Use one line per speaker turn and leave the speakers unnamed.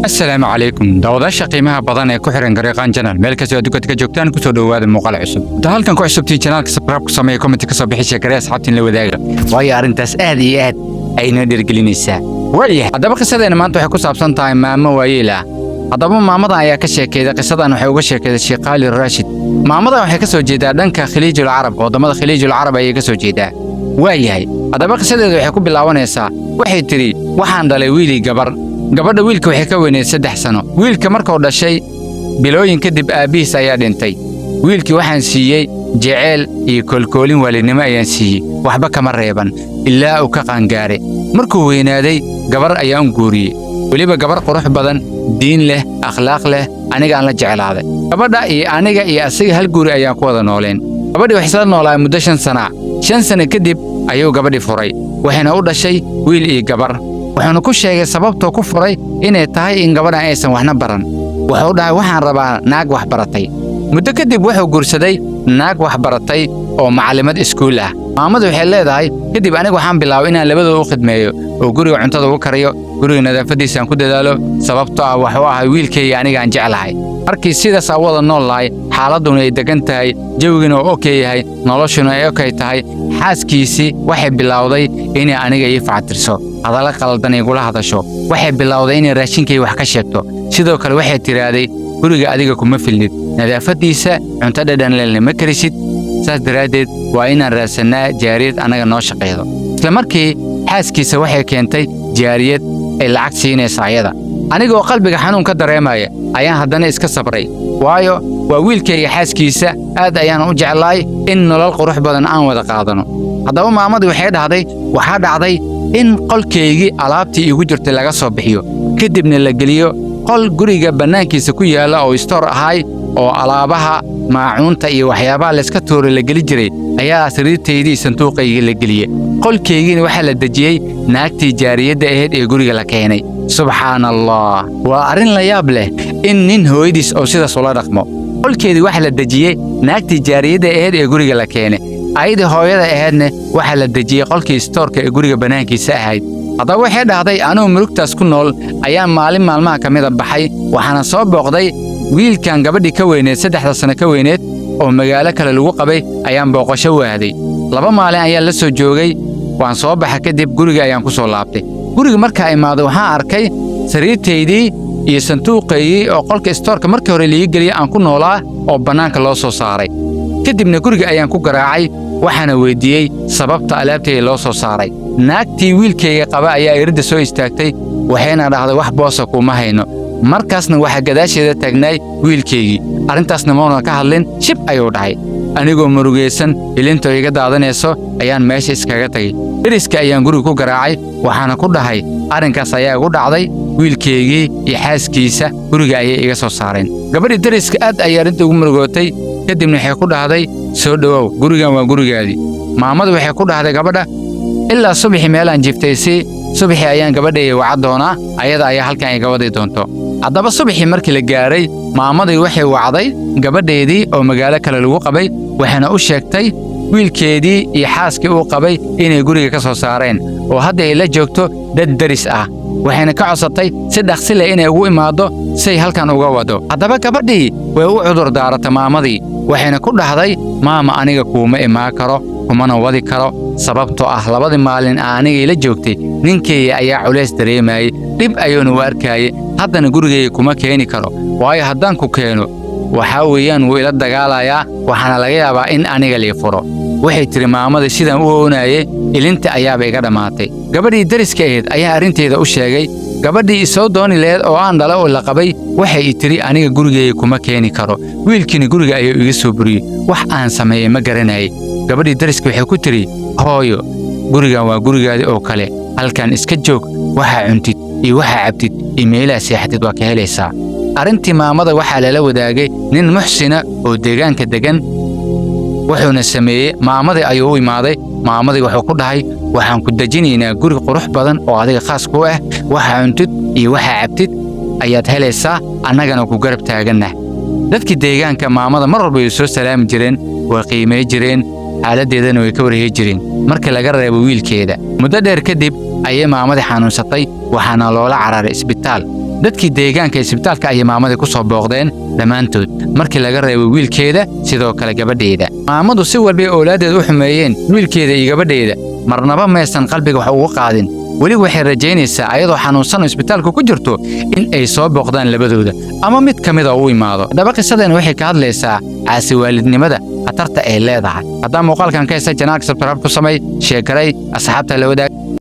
السلام عليكم دawadaasha qiimaha badan ee ku xiran Gareeqan Channel meel kasta oo ka joogtaan ku soo dhawaada muuqaal cusub halkan ku cusubtii channelka subscribe ku sameeyo comment ka soo bixisha Garees xabtin la wadaaga way arintaas aad iyo aad ayna dhirgelinaysaa waliya hadaba qisadeena maanta waxay ku saabsan tahay maamo waayila hadaba maamada ayaa ka sheekeeyay qisadan waxay uga sheekeeyay Sheekh Ali Rashid maamada waxay ka soo jeedaa dhanka Khaliijul Arab wadamada Khaliijul Arab ayay ka soo jeedaa waayahay hadaba qisadeedu waxay ku bilaabanaysaa waxay tiri waxaan dhalay wiili gabadha wiilka waxay ka weyneed 3 sano wiilka markuu dhashay bilooyin kadib aabihiis ayaa dhintay wiilkii waxaan siiyay jecel iyo kolkoolin waalidnimo ayaan siiyay waxba kama reeban ilaa uu ka qaangaaray markuu weynaaday gabar ayaan guuriyay waliba gabar qurux badan diin leh akhlaaq leh aniga aan la jeclaaday gabadha iyo aniga iyo asiga hal guuri ayaan ku wada nooleen gabadhi waxay soo noolaa muddo 5 sano kadib ayuu gabadhi furay waxayna u dhashay wiil iyo gabar waxaanu ku sheegay sababtoo ku furay inay tahay in gabadhan aysan waxna baran wuxuu dhahay waxaan rabaa naag wax baratay muddo kadib wuxuu guursaday naag wax baratay oo macallimad iskuul ah maamadu waxay leedahay kadib aniga waxaan bilaabay inaan labadooda u khidmeeyo oo guriga cuntada ugu kariyo guriga nadaafadiisa aan ku dadaalo sababtoo ah wuxuu ahaa wiilkayga aniga aan jeclahay markii sidaas aan wada noolahay xaaladuna ay degan tahay jawiguna oo okay yahay noloshuna ay okay tahay xaaskiisii waxay bilowday inay aniga ii factirso hadalla qaldan igula hadasho waxay bilowday inay raashinkay wax ka sheegto sidoo kale waxay tiraaday guriga adiga kuma filnid nadaafadiisa cunto dhadhan leh ma karisid saas daraadeed waa inaan raadsanaa jaariyad anaga noo shaqeeyo isla markii xaaskiisa waxay keentay jaariyad ay lacag siinaysa ayada anigoo qalbiga xanuun ka dareemaya ayaan haddana iska sabray waayo waa wiilkayga xaaskiisa aad ayaan u jeclaay in nolol qurux badan aan wada qaadano haddaba maamadii waxay dhahday waxaa dhacday in qolkaygii alaabtii igu jirtay laga soo bixiyo kadibna la geliyo qol guriga bannaankiisa ku yaalla oo istoor ahay oo alaabaha maacuunta iyo waxyaabaha layska tuuray la geli jiray ayaa sariirtaydii sanduuqaygii la geliyey qolkaygiina waxaa la dejiyey naagtii jaariyadda ahayd ee guriga la keenay subxaanallah waa arrin la yaab leh in nin hooyadiis oo sidaas ula dhaqmo qolkeedii waxaa la dejiyey naagtii jaariyadda ahayd ee guriga la keenay ayadii hooyada ahaydna waxaa la dejiyey qolkii istoorka ee guriga bannaankiisa ahayd haddaba waxay dhahday anuu murugtaas ku nool ayaan maalin maalmaha ka mida baxay waxaana soo booqday wiilkan gabadhii ka weyneed 3 sano ka weyneed oo magaalo kale lagu qabay ayaan booqasho waaday 2 maalin ayaan la soo joogay waan soo baxa kadib guriga ayaan ku soo laabtay guriga markaa imaaday waxaan arkay sariirtaydii iyo sanduuqaygii oo qolka istoorka markii hore liiga geliyay aan ku noolaa oo bannaanka loo soo saaray kadibna guriga ayaan ku garaacay waxaana weydiiyey sababta alaabtayda loo soo saaray naagtii wiilkayga qaba ayaa iridda soo istaagtay waxayna dhahday wax boosa kuma hayno markaasna waxaa gadaasheeda taagnaay wiilkaygii arrintaasna mauna ka hadlin shib ayuu dhahay anigoo murugaysan ilintoo iga daadanayso ayaan meesha iskaga tagay deriska ayaan guriga ku garaacay waxaana ku dhahay arrinkaas ayaa igu dhacday wiilkaygii iyo xaaskiisa guriga ayay iga soo saareen gabadhii deriska aad ayay arrinta ugu murugootay kadibna waxay ku dhahday soo dhawow gurigan waa gurigaadii maamadu waxay ku dhahday gabadha ilaa subaxii meelaan jiftay subaxii ayaan gabadhayga waca doonaa ayada ayaa halkan ay gabadhay doonto haddaba subaxii markii la gaaray maamadii waxay wacday gabadheedii oo magaalo kale lagu qabay waxayna u sheegtay wiilkeedii iyo xaaskii uu qabay inay guriga ka soo saareen oo hadda ay la joogto dad deris ah waxayna ka codsatay si dhaqsi leh inay ugu imaado say halkan uga wado haddaba gabadhii way u cudur daaratay maamadii waxayna ku dhahday maama aniga kuuma imaan karo kumana wadi karo sababtoo ah 2 maalin aanigay la joogtay ninkayga ayaa culays dareemayay dhib ayuuna u arkayay haddana gurigayga kuma keeni karo waayo haddaan ku keeno waxaa weeyaan wuu ila dagaalayaa waxaana laga yaabaa in aniga lii furo waxay tiri maamadii sidaan u oonayay ilinta ayaaba iga dhammaatay gabadhii deriska ahayd ayaa arrinteeda u sheegay gabadhii isoo dooni lahayd oo aan dhala oo la qabay waxay i tiri aniga gurigayga kuma keeni karo wiilkiina guriga ayuu iga soo buriyey wax aan sameeyey ma garanayay gabadhii deriska waxay ku tiri hooyo gurigan waa gurigaadii oo kale halkan iska joog waxaa cuntid iyo waxaa cabtid iyo meelaha seexatid waa ka helaysaa arrintii maamada waxaa lala wadaagay nin muxsina oo deegaanka degan wuxuuna sameeyey maamadii ayuu u imaaday maamadii wuxuu ku dhahay waxaan ku dejinaynaa guri qurux badan oo adiga khaas ku ah waxaa cuntid iyo waxaa cabtid ayaad helaysaa annagana ku garab taagannah dadkii deegaanka maamada mar walba way soo salaami jireen way qiimay jireen xaaladdeedana way ka warhey jireen markii laga reebo wiilkeeda muddo dheer kadib ayay maamadii xanuunsatay waxaana loola cararay isbitaal dadkii deegaanka isbitaalka ay maamada ku soo booqdeen dhammaantood markii laga reebay wiilkeeda sidoo kale gabadheeda. Maamadu si walba awlaadeeda u xumeeyeen wiilkeeda iyo gabadheeda marnaba maysan qalbiga wax ugu qaadin. weli waxay rajaynaysaa ayadoo xanuunsan isbitaalka ku jirto in ay soo booqdaan labadooda ama mid kamid ah u imaado. Daba qisadan waxay ka hadlaysaa caasi waalidnimada khatarta ay leedahay. Haddii muuqaalkan ka hesay janaalka subscribe ku samee, share garay asxaabta la wadaag.